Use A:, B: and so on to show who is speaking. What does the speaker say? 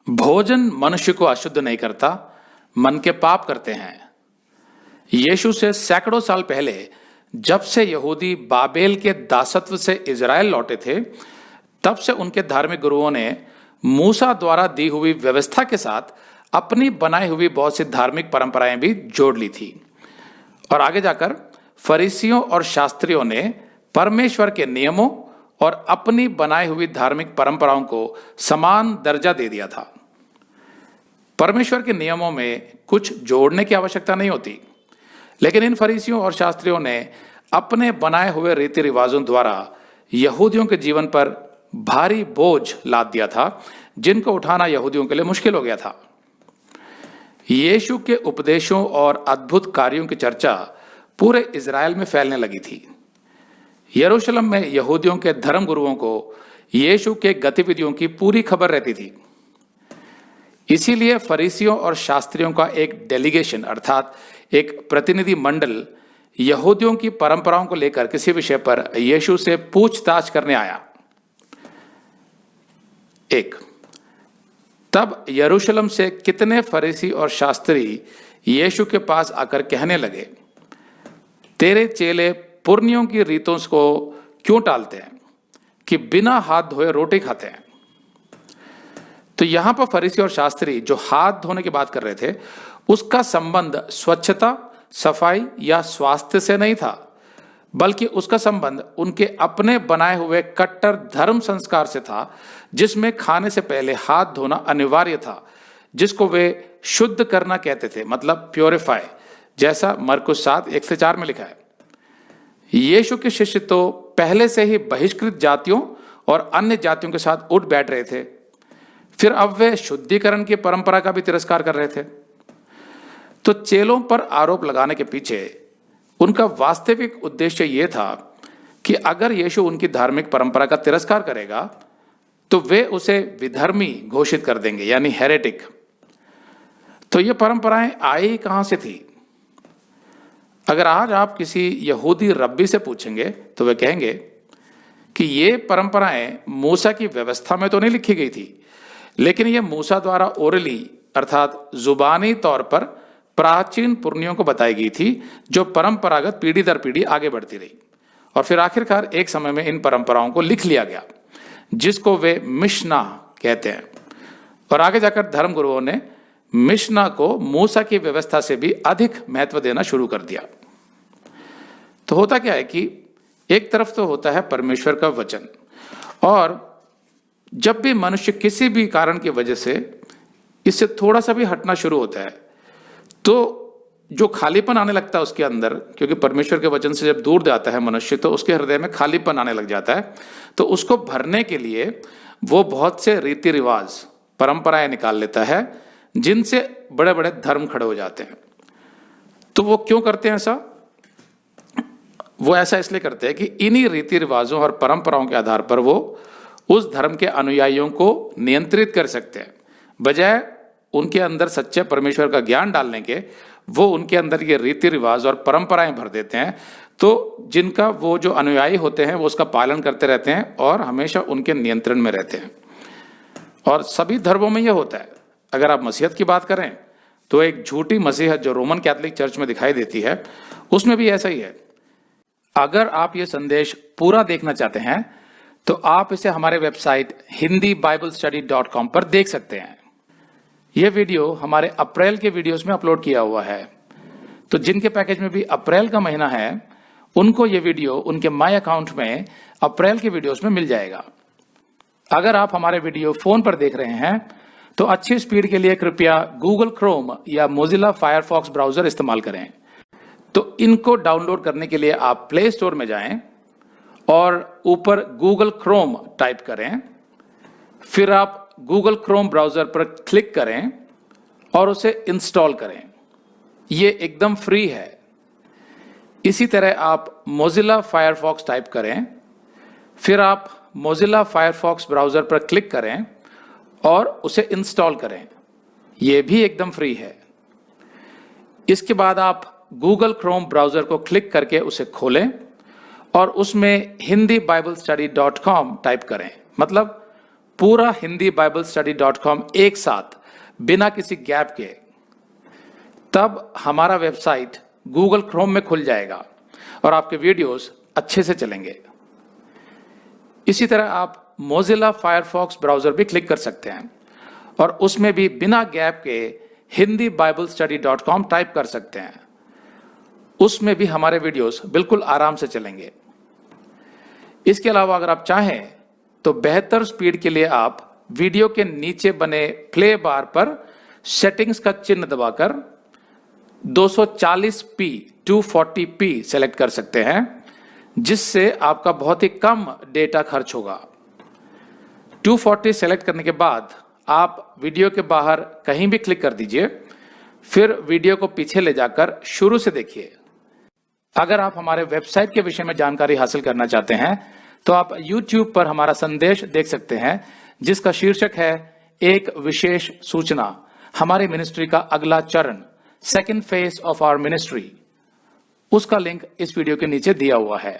A: भोजन मनुष्य को अशुद्ध नहीं करता, मन के पाप करते हैं। यीशु से सैकड़ों साल पहले जब से यहूदी बाबेल के दासत्व से इजराइल लौटे थे, तब से उनके धार्मिक गुरुओं ने मूसा द्वारा दी हुई व्यवस्था के साथ अपनी बनाई हुई बहुत सी धार्मिक परंपराएं भी जोड़ ली थी। और आगे जाकर फरीसियों और शास्त्रियों ने परमेश्वर के नियमों और अपनी बनाई हुई धार्मिक परंपराओं को समान दर्जा दे दिया था। परमेश्वर के नियमों में कुछ जोड़ने की आवश्यकता नहीं होती, लेकिन इन फरीसियों और शास्त्रियों ने अपने बनाए हुए रीति रिवाजों द्वारा यहूदियों के जीवन पर भारी बोझ लाद दिया था, जिनको उठाना यहूदियों के लिए मुश्किल हो गया था। यीशु के उपदेशों और अद्भुत कार्यों की चर्चा पूरे इजराइल में फैलने लगी थी। यरूशलेम में यहूदियों के धर्म गुरुओं को यीशु के गतिविधियों की पूरी खबर रहती थी। इसीलिए फरीसियों और शास्त्रियों का एक डेलीगेशन अर्थात एक प्रतिनिधि मंडल यहूदियों की परंपराओं को लेकर किसी विषय पर यीशु से पूछताछ करने आया। तब यरूशलेम से कितने फरीसी और शास्त्री यीशु के पास आकर कहने लगे, तेरे चेले पुरनियों की रीतों को क्यों टालते हैं कि बिना हाथ धोए रोटी खाते हैं। तो यहां पर फरीसी और शास्त्री जो हाथ धोने की बात कर रहे थे, उसका संबंध स्वच्छता, सफाई या स्वास्थ्य से नहीं था, बल्कि उसका संबंध उनके अपने बनाए हुए कट्टर धर्म संस्कार से था, जिसमें खाने से पहले हाथ धोना अनिवार्य था, जिसको वे शुद्ध करना कहते थे, मतलब प्योरीफाई, जैसा मरकुस 7:1-4 में लिखा है। यीशु के शिष्य तो पहले से ही बहिष्कृत जातियों और अन्य जातियों के साथ उठ बैठ रहे थे, फिर अब वे शुद्धिकरण की परंपरा का भी तिरस्कार कर रहे थे। तो चेलों पर आरोप लगाने के पीछे उनका वास्तविक उद्देश्य यह था कि अगर यीशु उनकी धार्मिक परंपरा का तिरस्कार करेगा तो वे उसे विधर्मी घोषित कर देंगे, यानी हेरेटिक। तो ये परंपराएं आई कहां से थी? अगर आज आप किसी यहूदी रब्बी से पूछेंगे तो वे कहेंगे कि ये परंपराएं मूसा की व्यवस्था में तो नहीं लिखी गई थी, लेकिन ये मूसा द्वारा ओरली अर्थात जुबानी तौर पर प्राचीन पुरनियों को बताई गई थी, जो परंपरागत पीढ़ी दर पीढ़ी आगे बढ़ती रही। और फिर आखिरकार एक समय में इन परंपराओं को लिख लिया गया, जिसको वे मिशना कहते हैं। और आगे जाकर धर्म गुरुओं ने मिशना को मूसा की व्यवस्था से भी अधिक महत्व देना शुरू कर दिया। तो होता क्या है कि एक तरफ तो होता है परमेश्वर का वचन, और जब भी मनुष्य किसी भी कारण की वजह से इससे थोड़ा सा भी हटना शुरू होता है, तो जो खालीपन आने लगता है उसके अंदर, क्योंकि परमेश्वर के वचन से जब दूर जाता है मनुष्य, तो उसके हृदय में खालीपन आने लग जाता है। तो उसको भरने के लिए वो बहुत से रीति रिवाज, परंपराएं निकाल लेता है, जिनसे बड़े बड़े धर्म खड़े हो जाते हैं। तो वो क्यों करते हैं ऐसा? वो ऐसा इसलिए करते हैं कि इन्हीं रीति रिवाजों और परंपराओं के आधार पर वो उस धर्म के अनुयायियों को नियंत्रित कर सकते हैं, बजाय उनके अंदर सच्चे परमेश्वर का ज्ञान डालने के। वो उनके अंदर ये रीति रिवाज और परंपराएं भर देते हैं, तो जिनका वो जो अनुयायी होते हैं वो उसका पालन करते रहते हैं और हमेशा उनके नियंत्रण में रहते हैं। और सभी धर्मों में यह होता है। अगर आप मसीहत की बात करें तो एक झूठी मसीहत जो रोमन कैथोलिक चर्च में दिखाई देती है, उसमें भी ऐसा ही है। अगर आप ये संदेश पूरा देखना चाहते हैं तो आप इसे हमारे वेबसाइट hindiBiblestudy.com पर देख सकते हैं। यह वीडियो हमारे अप्रैल के वीडियोस में अपलोड किया हुआ है, तो जिनके पैकेज में भी अप्रैल का महीना है, उनको ये वीडियो उनके माय अकाउंट में अप्रैल के वीडियोस में मिल जाएगा। अगर आप हमारे वीडियो फोन पर देख रहे हैं तो अच्छी स्पीड के लिए कृपया गूगल क्रोम या मोजिला फायरफॉक्स ब्राउजर इस्तेमाल करें। तो इनको डाउनलोड करने के लिए आप प्ले स्टोर में जाएं और ऊपर गूगल क्रोम टाइप करें, फिर आप गूगल क्रोम ब्राउजर पर क्लिक करें और उसे इंस्टॉल करें। ये एकदम फ्री है। इसी तरह आप मोजिला फायरफॉक्स टाइप करें, फिर आप मोजिला फायरफॉक्स ब्राउजर पर क्लिक करें और उसे इंस्टॉल करें। यह भी एकदम फ्री है। इसके बाद आप गूगल क्रोम ब्राउजर को क्लिक करके उसे खोलें और उसमें hindiBiblestudy.com टाइप करें, मतलब पूरा hindiBiblestudy.com एक साथ बिना किसी गैप के, तब हमारा वेबसाइट गूगल क्रोम में खुल जाएगा और आपके वीडियोस अच्छे से चलेंगे। इसी तरह आप मोजिला फायरफॉक्स ब्राउजर भी क्लिक कर सकते हैं और उसमें भी बिना गैप के hindiBiblestudy.com टाइप कर सकते हैं। उसमें भी हमारे वीडियोस बिल्कुल आराम से चलेंगे। इसके अलावा अगर आप चाहें तो बेहतर स्पीड के लिए आप वीडियो के नीचे बने प्ले बार पर सेटिंग्स का चिन्ह दबाकर 240p 240p सेलेक्ट कर सकते हैं, जिससे आपका बहुत ही कम डेटा खर्च होगा। 240 सेलेक्ट करने के बाद आप वीडियो के बाहर कहीं भी क्लिक कर दीजिए, फिर वीडियो को पीछे ले जाकर शुरू से देखिए। अगर आप हमारे वेबसाइट के विषय में जानकारी हासिल करना चाहते हैं तो आप YouTube पर हमारा संदेश देख सकते हैं, जिसका शीर्षक है एक विशेष सूचना, हमारी मिनिस्ट्री का अगला चरण, second phase of our ministry. उसका लिंक इस वीडियो के नीचे दिया हुआ है।